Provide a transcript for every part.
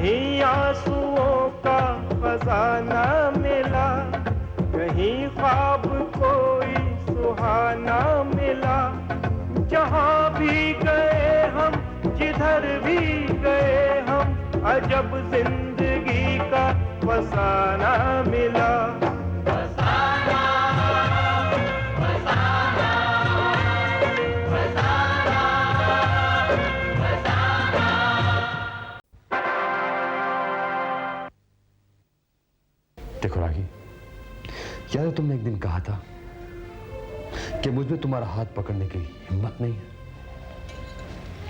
कहीं आंसुओं का खजाना मिला, कहीं ख्वाब कोई सुहाना मिला। जहाँ भी गए हम, जिधर भी गए हम, अजब जिंदगी का फसाना मिला। फसाना, फसाना, फसाना, फसाना। देखो रागी, याद है तुमने एक दिन कहा था कि मुझ में तुम्हारा हाथ पकड़ने की हिम्मत नहीं है।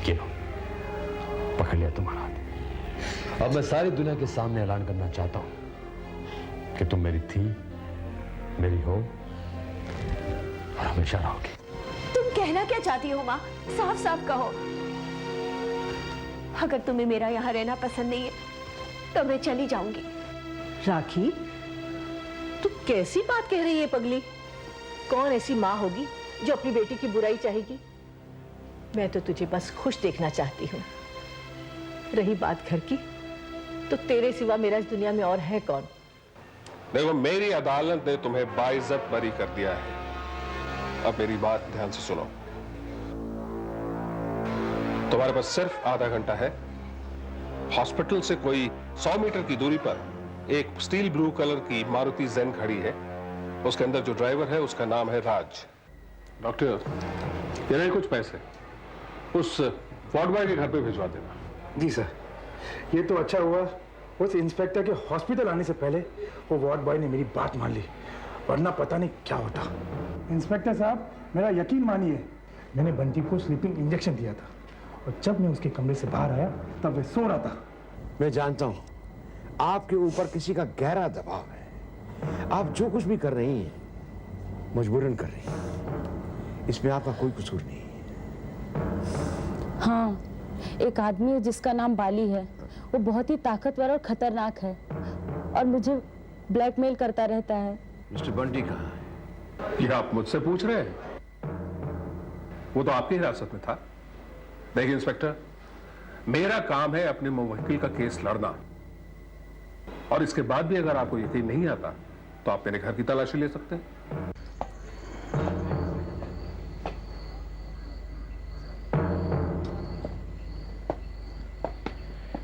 ये लो, पकड़ लिया तुम्हारा हाथ। अब मैं सारी दुनिया के सामने ऐलान करना चाहता हूं कि तुम मेरी थी, मेरी हो और हमेशा रहोगी। तुम कहना क्या चाहती हो माँ? साफ साफ कहो। अगर तुम्हें मेरा यहाँ रहना पसंद नहीं है तो मैं चली जाऊंगी। राखी, तू कैसी बात कह रही है पगली? कौन ऐसी माँ होगी जो अपनी बेटी की बुराई चाहेगी? मैं तो तुझे बस खुश देखना चाहती हूँ। रही बात घर की, तो तेरे सिवा मेरा इस दुनिया में और है कौन? देखो, मेरी अदालत ने तुम्हें बाइज्जत बरी कर दिया है। अब मेरी बात ध्यान से सुनो। तुम्हारे पास सिर्फ आधा घंटा है। हॉस्पिटल से कोई 100 मीटर की दूरी पर एक स्टील ब्लू कलर की मारुति ज़ेन खड़ी है। उसके अंदर जो ड्राइवर है उसका नाम है राज। डॉक्टर, ये रहे कुछ पैसे, उस वार्ड बॉय के घर पे भिजवा देना। जी सर। ये तो अच्छा हुआ उस इंस्पेक्टर के हॉस्पिटल आने से पहले वो वार्ड बॉय ने मेरी बात मान ली, वरना पता नहीं क्या होता। इंस्पेक्टर साहब, मेरा यकीन मानिए, मैंने बंटी को स्लीपिंग इंजेक्शन दिया था और जब मैं उसके कमरे से बाहर आया तब वह सो रहा था। मैं जानता हूं आपके ऊपर किसी का गहरा दबाव है। आप जो कुछ भी कर रही हैं मजबूरन कर रही हैं, इसमें आपका कोई कसूर नहीं है। हाँ, एक आदमी है जिसका नाम बाली है। वो बहुत ही ताकतवर और खतरनाक है और मुझे ब्लैकमेल करता रहता है। मिस्टर बंटी कहाँ है? ये आप मुझसे पूछ रहे हैं? वो तो आपकी हिरासत में था। देखिए इंस्पेक्टर, मेरा काम है अपने मुवक्किल का केस लड़ना, और इसके बाद भी अगर आपको यकीन नहीं आता तो आप मेरे घर की तलाशी ले सकते हैं।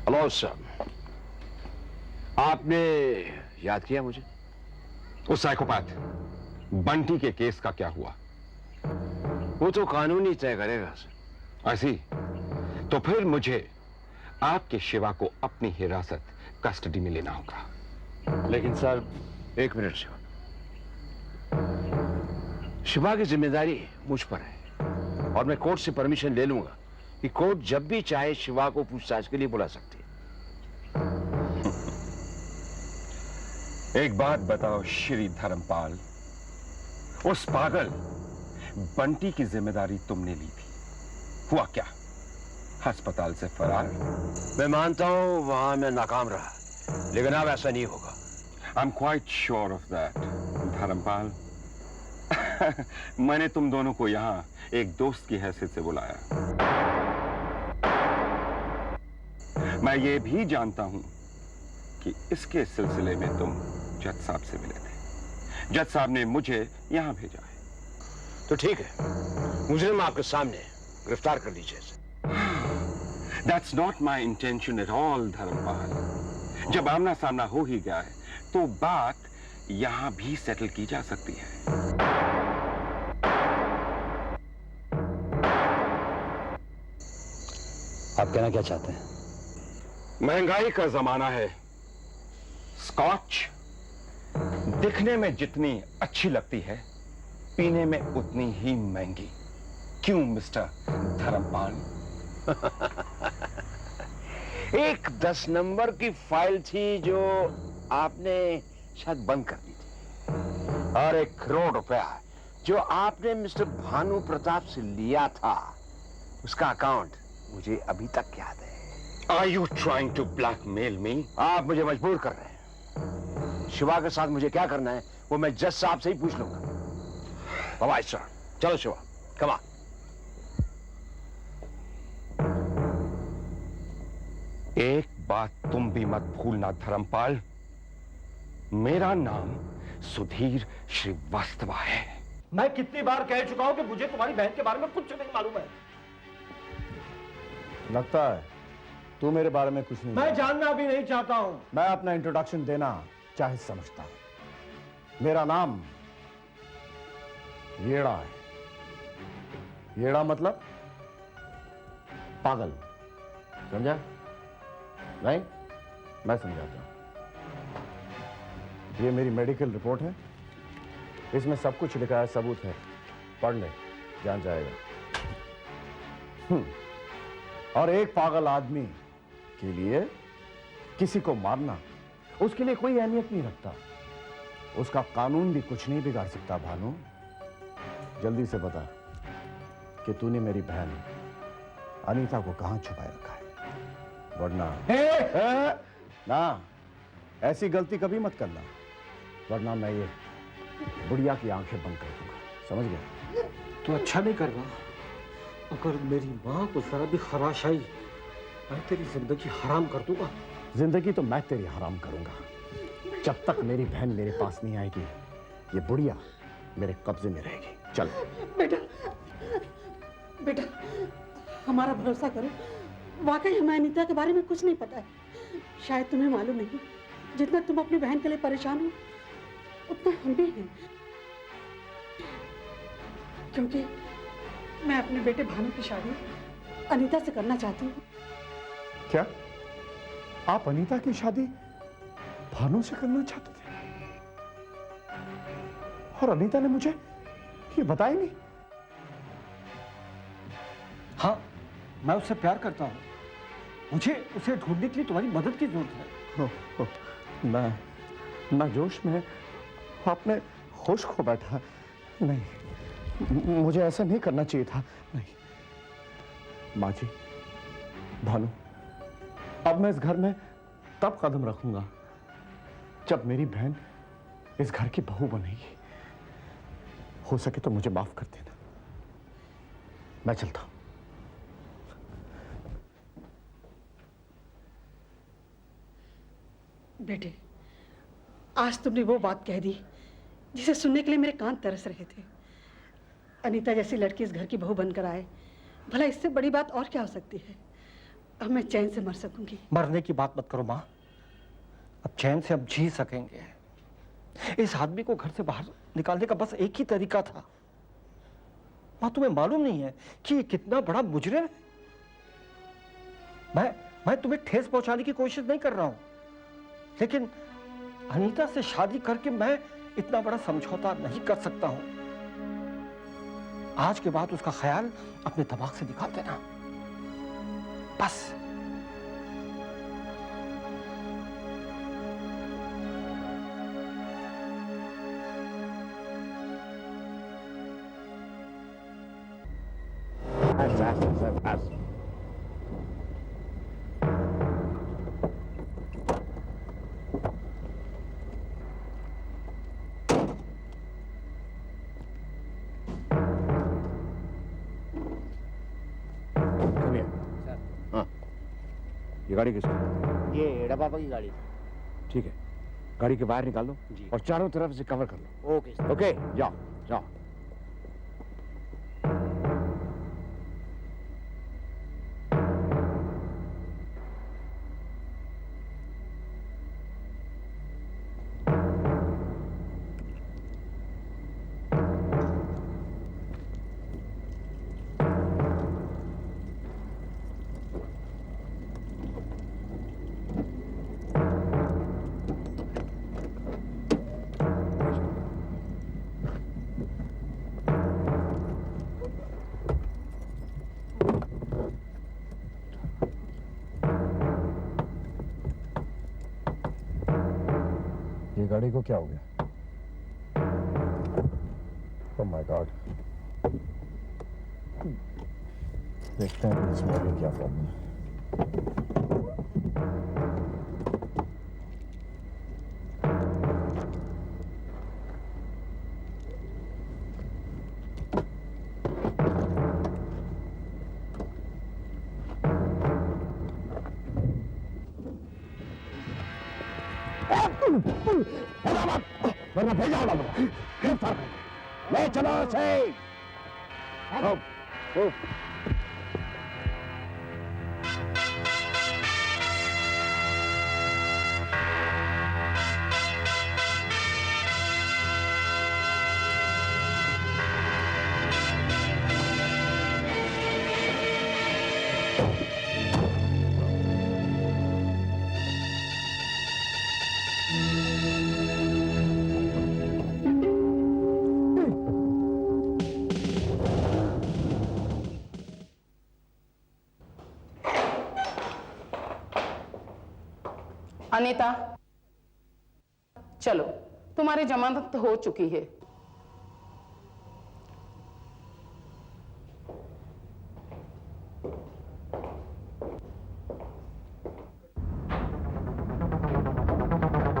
हेलो सर, आपने याद किया मुझे? उस साइकोपैथ बंटी के केस का क्या हुआ? वो तो कानूनी तय करेगा सर। ऐसी तो फिर मुझे आपके शिवा को अपनी हिरासत कस्टडी में लेना होगा। लेकिन सर, एक मिनट शिवा, शिवा की जिम्मेदारी मुझ पर है और मैं कोर्ट से परमिशन ले लूंगा कि कोर्ट जब भी चाहे शिवा को पूछताछ के लिए बुला सकती है। एक बात बताओ श्री धर्मपाल, उस पागल बंटी की जिम्मेदारी तुमने ली थी, हुआ क्या? अस्पताल से फरार? मैं मानता हूं वहां मैं नाकाम रहा, लेकिन अब ऐसा नहीं होगा। I am quite sure of that Dharampal. मैंने तुम दोनों को यहाँ एक दोस्त की हैसियत से बुलाया। मैं ये भी जानता हूं कि इसके सिलसिले में तुम जज साहब से मिले थे। जज साहब ने मुझे यहाँ भेजा है। तो ठीक है, मुजरिम आपके सामने, गिरफ्तार कर लीजिए इसे। That's not my intention at all, Dharmpal. जब आमना सामना हो ही गया है तो बात यहां भी सेटल की जा सकती है। आप कहना क्या चाहते हैं? महंगाई का जमाना है। स्कॉच दिखने में जितनी अच्छी लगती है, पीने में उतनी ही महंगी। क्यों मिस्टर धर्मपाल? एक 10 नंबर की फाइल थी जो आपने शायद बंद कर दी थी, और 1 करोड़ रुपया जो आपने मिस्टर भानु प्रताप से लिया था, उसका अकाउंट मुझे अभी तक याद है। Are you trying to blackmail me? आप मुझे मजबूर कर रहे हैं। शिवा के साथ मुझे क्या करना है वो मैं जज साहब से ही पूछ लूंगा। बाय सर, चलो शिवा, कम ऑन। एक बात तुम भी मत भूलना धर्मपाल, मेरा नाम सुधीर श्रीवास्तव है। मैं कितनी बार कह चुका हूं कि मुझे तुम्हारी बहन के बारे में कुछ नहीं मालूम है। लगता है तू मेरे बारे में कुछ नहीं मैं जानना भी नहीं चाहता हूं। मैं अपना इंट्रोडक्शन देना चाहे समझता हूं। मेरा नाम येड़ा है। येड़ा मतलब पागल, समझा? नहीं, मैं समझाता हूं। ये मेरी मेडिकल रिपोर्ट है, इसमें सब कुछ लिखा है, सबूत है, पढ़ ले, जान जाएगा। और एक पागल आदमी के लिए किसी को मारना उसके लिए कोई अहमियत नहीं रखता। उसका कानून भी कुछ नहीं बिगाड़ सकता। भानु, जल्दी से बता कि तूने मेरी बहन अनीता को कहां छुपाए रखा है, वरना ना ऐसी गलती कभी मत करना, वरना मैं ये बुढ़िया की आंखें बंद कर दूंगा, समझ गया? तू अच्छा नहीं कर रहा। अगर मेरी मां को जरा भी खराश आई, मैं तेरी जिंदगी हराम कर दूंगा। जिंदगी तो मैं तेरी हराम करूंगा। जब तक मेरी बहन मेरे पास नहीं आएगी, ये बुढ़िया मेरे कब्जे में रहेगी। चल बेटा, बेटा हमारा भरोसा करो, वाकई हमें अनीता के बारे में कुछ नहीं पता है। शायद तुम्हें मालूम नहीं, जितना तुम अपनी बहन के लिए परेशान हो उतना हम भी हैं। क्योंकि मैं अपने बेटे भानु की शादी अनीता से करना चाहती हूँ। क्या आप अनीता की शादी भानु से करना चाहते थे? और अनीता ने मुझे ये बताया नहीं? हाँ, मैं उससे प्यार करता हूँ। मुझे उसे ढूंढने के लिए तुम्हारी मदद की जरूरत है। मैं जोश में अपने होश खो बैठा। नहीं, मुझे ऐसा नहीं करना चाहिए था। नहीं माँ जी, भानु, अब मैं इस घर में तब कदम रखूंगा जब मेरी बहन इस घर की बहू बनेगी। हो सके तो मुझे माफ कर देना। मैं चलता हूं। बेटे, आज तुमने वो बात कह दी जिसे सुनने के लिए मेरे कान तरस रहे थे। अनीता जैसी लड़की इस घर की बहू बनकर आए, भला इससे बड़ी बात और क्या हो सकती है? अब मैं चैन से मर सकूंगी। मरने की बात मत करो माँ, अब चैन से अब जी सकेंगे। इस आदमी को घर से बाहर निकालने का बस एक ही तरीका था। माँ, तुम्हें मालूम नहीं है कि ये कितना बड़ा मुजरिम है। मैं तुम्हें ठेस पहुंचाने की कोशिश नहीं कर रहा हूं, लेकिन अनीता से शादी करके मैं इतना बड़ा समझौता नहीं कर सकता हूं। आज के बाद उसका ख्याल अपने दिमाग से निकाल देना, बस। ये गाड़ी किसकी? ये एड़ा पापा की गाड़ी। ठीक है, गाड़ी के बाहर निकाल लो और चारों तरफ से कवर कर लो। ओके ओके, जाओ जाओ। ये गाड़ी को क्या हो गया? ओह माय गॉड, देखते हैं कि इसमें आगे क्या प्रॉब्लम है। वरना भेजा उड़ा गिरफ्तार ले चलो से। अनीता, चलो, तुम्हारी जमानत तो हो चुकी है।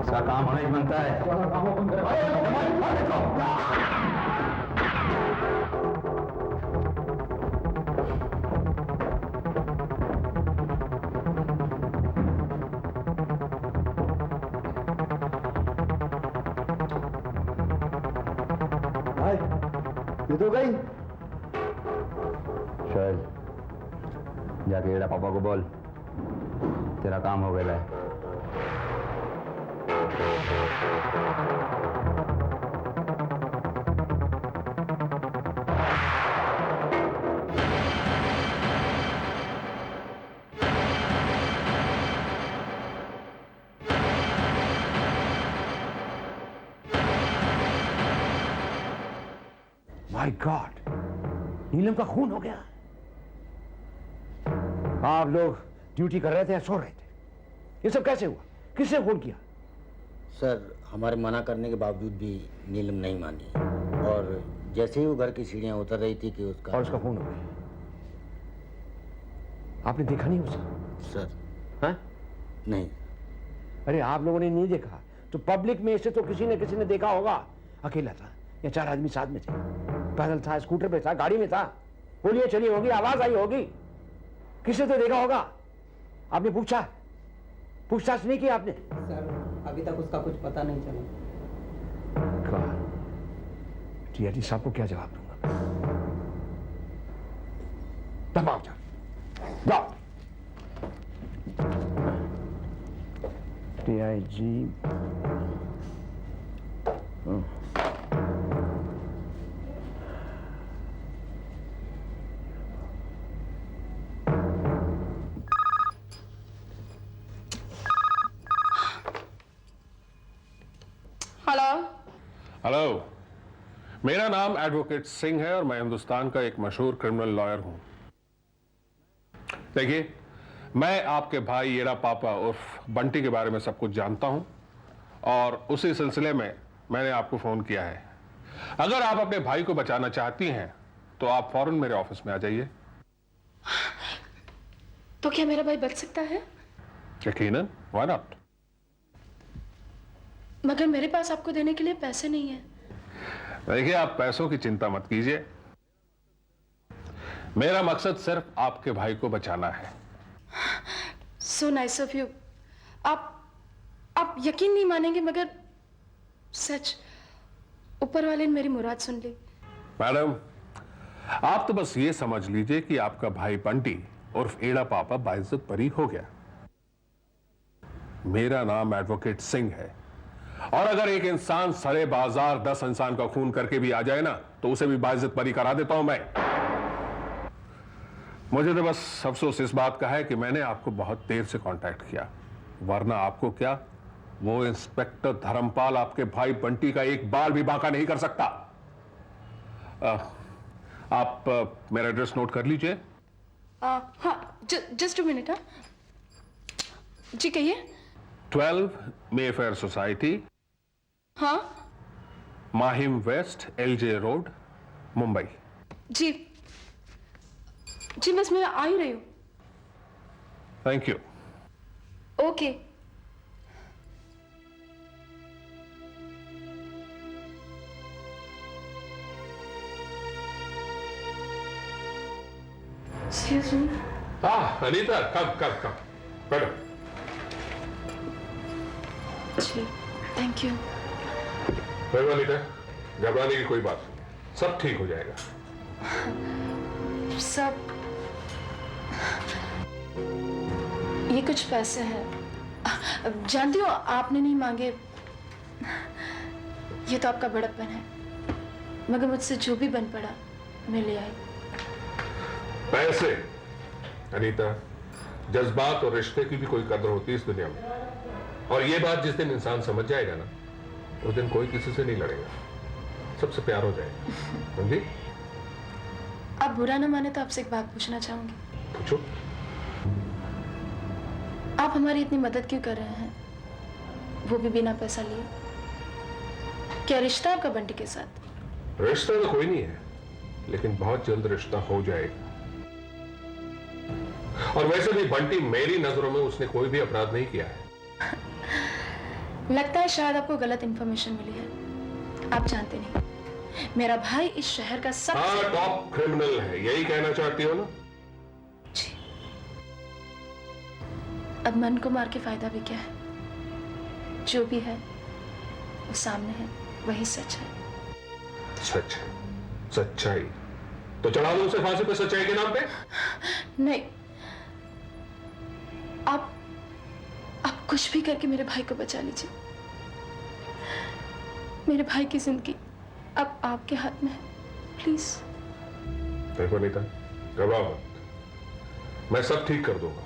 इसका काम हमें बनता है। ये तो गई। शायद जाके एड़ा पापा को बोल तेरा काम हो गया है। माय गॉड, नीलम का खून हो गया। आप लोग ड्यूटी कर रहे थे या सो रहे थे? ये सब कैसे हुआ? किसने खून किया? सर, हमारे मना करने के बावजूद भी नीलम नहीं मानी और जैसे ही वो घर की सीढ़ियां उतर रही थी कि उसका खून हो गया। आपने देखा नहीं उसे? सर, हाँ? नहीं। अरे आप लोगों ने नहीं देखा तो पब्लिक में इसे तो किसी ने देखा होगा। अकेला था या 4 आदमी साथ में थे? पैदल था, स्कूटर पे था, गाड़ी में था, गोलियां चली होगी, आवाज आई होगी, किसी तो देखा होगा। आपने पूछताछ नहीं की आपने? सर, अभी तक उसका कुछ पता नहीं चला। टीआईजी साहब को क्या जवाब दूंगा? दबाओ जाओ। टीआईजी हेलो, मेरा नाम एडवोकेट सिंह है और मैं हिंदुस्तान का एक मशहूर क्रिमिनल लॉयर हूं। देखिए, मैं आपके भाई येड़ा पापा उर्फ बंटी के बारे में सब कुछ जानता हूं और उसी सिलसिले में मैंने आपको फोन किया है। अगर आप अपने भाई को बचाना चाहती हैं तो आप फौरन मेरे ऑफिस में आ जाइए। तो क्या मेरा भाई बच सकता है? यकीनन, व्हाई नॉट? मगर मेरे पास आपको देने के लिए पैसे नहीं है। देखिए, आप पैसों की चिंता मत कीजिए, मेरा मकसद सिर्फ आपके भाई को बचाना है। So nice of you। आप यकीन नहीं मानेंगे मगर सच, ऊपर वाले ने मेरी मुराद सुन ली। मैडम, आप तो बस ये समझ लीजिए कि आपका भाई बंटी उर्फ एड़ा पापा बाइज्जत बरी हो गया। मेरा नाम एडवोकेट सिंह है और अगर एक इंसान सरे बाजार 10 इंसान का खून करके भी आ जाए ना तो उसे भी बाइज्जत बरी करा देता हूं मैं। मुझे तो बस अफसोस इस बात का है कि मैंने आपको बहुत देर से कांटेक्ट किया, वरना आपको क्या, वो इंस्पेक्टर धर्मपाल आपके भाई बंटी का एक बाल भी बांका नहीं कर सकता। आप मेरा एड्रेस नोट कर लीजिए। हाँ, जस्ट अ मिनट। जी कहिए। 12 मेफेयर सोसाइटी, हाँ, Mahim west, LJ road, Mumbai. जी बस मैं आ ही रही हूं। Thank you. ओके। अनीता, कब बैठो। जी थैंक यू। मेहरबानी है, घबराने की कोई बात नहीं, सब ठीक हो जाएगा। सब ये कुछ पैसे हैं, जानती हो आपने नहीं मांगे, ये तो आपका बड़प्पन है, मगर मुझसे जो भी बन पड़ा मैं ले आई। पैसे अनीता, जज्बात और रिश्ते की भी कोई कदर होती है इस दुनिया में, और ये बात जिस दिन इंसान समझ जाएगा ना, उस दिन कोई किसी से नहीं लड़ेगा, सबसे प्यार हो जाएगा, समझी? आप बुरा ना माने तो आपसे एक बात पूछना चाहूंगी। पूछो। आप हमारी इतनी मदद क्यों कर रहे हैं, वो भी बिना पैसा लिए? क्या रिश्ता आपका बंटी के साथ? रिश्ता तो कोई नहीं है, लेकिन बहुत जल्द रिश्ता हो जाएगा। और वैसे भी बंटी मेरी नजरों में उसने कोई भी अपराध नहीं किया है। लगता है शायद आपको गलत इंफॉर्मेशन मिली है। आप जानते नहीं, मेरा भाई इस शहर का सबसे टॉप क्रिमिनल है, यही कहना चाहती हो ना? जी। अब मन को मार के फायदा भी क्या है? जो भी है वो सामने है, वही सच है। सच है, सच्चाई तो चढ़ा दो उसे फांसी पे सच्चाई के नाम पे? नहीं, आप कुछ भी करके मेरे भाई को बचा लीजिए। मेरे भाई की जिंदगी अब आपके हाथ में है, प्लीज। देखो नीता, घबराओ मत, मैं सब ठीक कर दूंगा।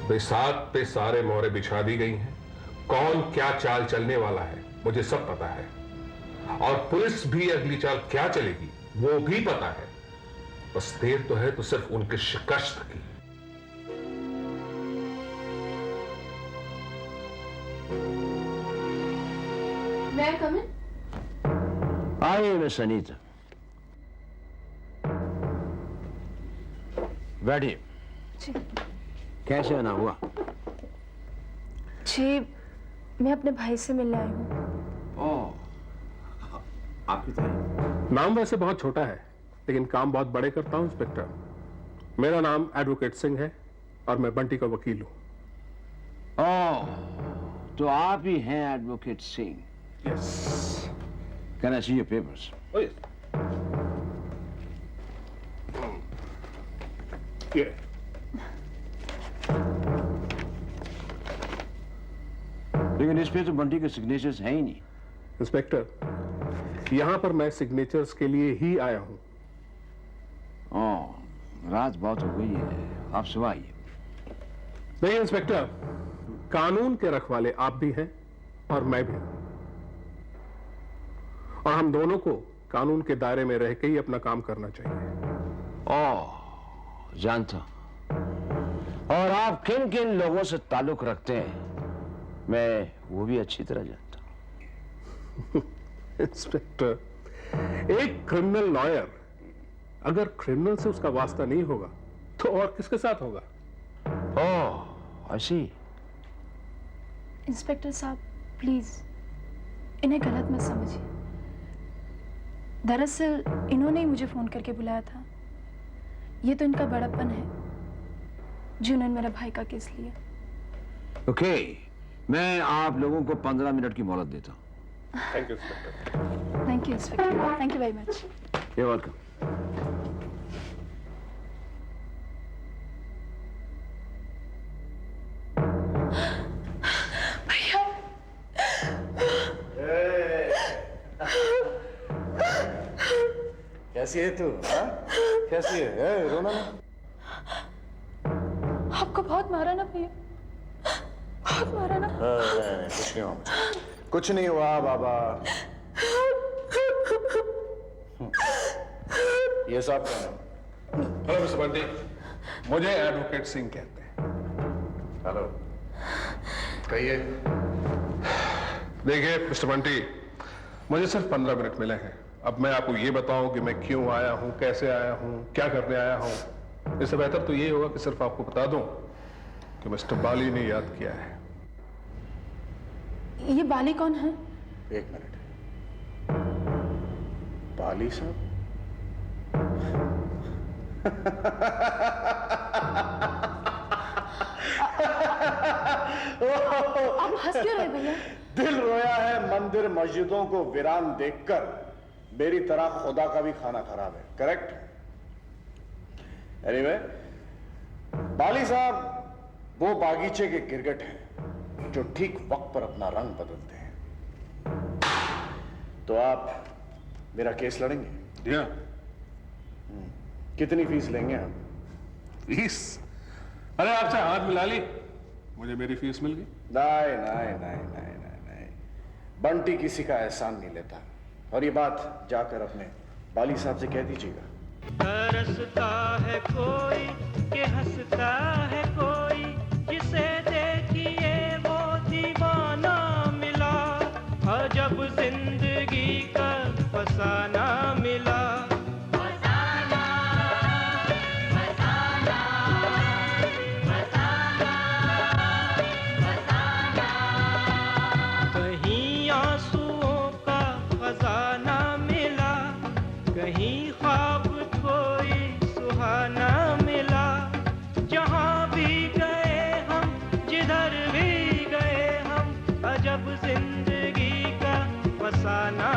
बेसात पे सारे मोहरे बिछा दी गई हैं, कौन क्या चाल चलने वाला है मुझे सब पता है, और पुलिस भी अगली चाल क्या चलेगी वो भी पता है। बस देर तो है तो सिर्फ उनके शिकस्त की। May I come in? आइए मिस अनीता, बैठिए। जी। कैसे आना हुआ? जी, मैं अपने भाई से मिलने आई हूँ। ओह, आपकी तारीफ। नाम वैसे बहुत छोटा है, लेकिन काम बहुत बड़े करता हूं इंस्पेक्टर। मेरा नाम एडवोकेट सिंह है और मैं बंटी का वकील हूं। ओह, तो आप ही हैं advocate Singh? Yes. Can I see your papers? Oh yes. ये लेकिन इस पे तो बंटी के सिग्नेचर्स हैं ही नहीं। इंस्पेक्टर, यहां पर मैं सिग्नेचर्स के लिए ही आया हूं। ओह, रात बहुत हो गई है, आप सुबह आइए। नहीं इंस्पेक्टर, कानून के रखवाले आप भी हैं और मैं भी हूं, और हम दोनों को कानून के दायरे में रह के ही अपना काम करना चाहिए। ओह, जानता हूं। और आप किन किन लोगों से ताल्लुक रखते हैं मैं वो भी अच्छी तरह जानता हूं। इंस्पेक्टर, एक क्रिमिनल लॉयर अगर क्रिमिनल से उसका वास्ता नहीं होगा तो और किसके साथ होगा? ओह, आई सी। इंस्पेक्टर साहब प्लीज इन्हें गलत मत समझिए। दरअसल इन्होंने ही मुझे फोन करके बुलाया था। ये तो इनका बड़प्पन है जिन्होंने मेरा भाई का केस लिया। ओके, मैं आप लोगों को 15 मिनट की मोहलत देता हूं। Thank you inspector. Thank you inspector, thank you very much. You're welcome. भैया। कैसी है तू? हाँ? कैसी है? रोना ना। आपको बहुत मारा ना भैया, बहुत मारा ना। नहीं, कुछ नहीं हुआ, कुछ नहीं हुआ बाबा। ये सब हेलो मिस्टर बंटी, मुझे एडवोकेट सिंह कहते हैं। हेलो, कहिए। देखिए मिस्टर बंटी, मुझे सिर्फ 15 मिनट मिले हैं। अब मैं आपको ये बताऊं कि मैं क्यों आया हूं, कैसे आया हूं, क्या करने आया हूं, इससे बेहतर तो ये होगा कि सिर्फ आपको बता दूं कि मिस्टर बाली ने याद किया है। ये बाली कौन है? एक मिनट। बाली साहब? आप हंस क्यों रहे भैया? दिल रोया है मंदिर मस्जिदों को वीरान देखकर। मेरी तरह खुदा का भी खाना खराब है, करेक्ट? एनीवे, बाली साहब वो बागीचे के गिरगिट हैं जो ठीक वक्त पर अपना रंग बदलते हैं। तो आप मेरा केस लड़ेंगे? कितनी फीस लेंगे आप? फीस? अरे आपसे हाथ मिला ली, मुझे मेरी फीस मिल गई। नहीं नहीं नहीं नहीं नहीं नहीं, बंटी किसी का एहसान नहीं लेता। और ये बात जाकर अपने बाली साहब से कह दीजिएगा। तरसता है कोई कि हंसता है कोई, जिसे देखिए वो दीवाना मिला। अजब जिंदगी का फसाना मिला। कहीं आंसुओं का खजाना मिला, कहीं ख्वाब कोई सुहाना मिला। जहां भी गए हम, जिधर भी गए हम, अजब जिंदगी का फसाना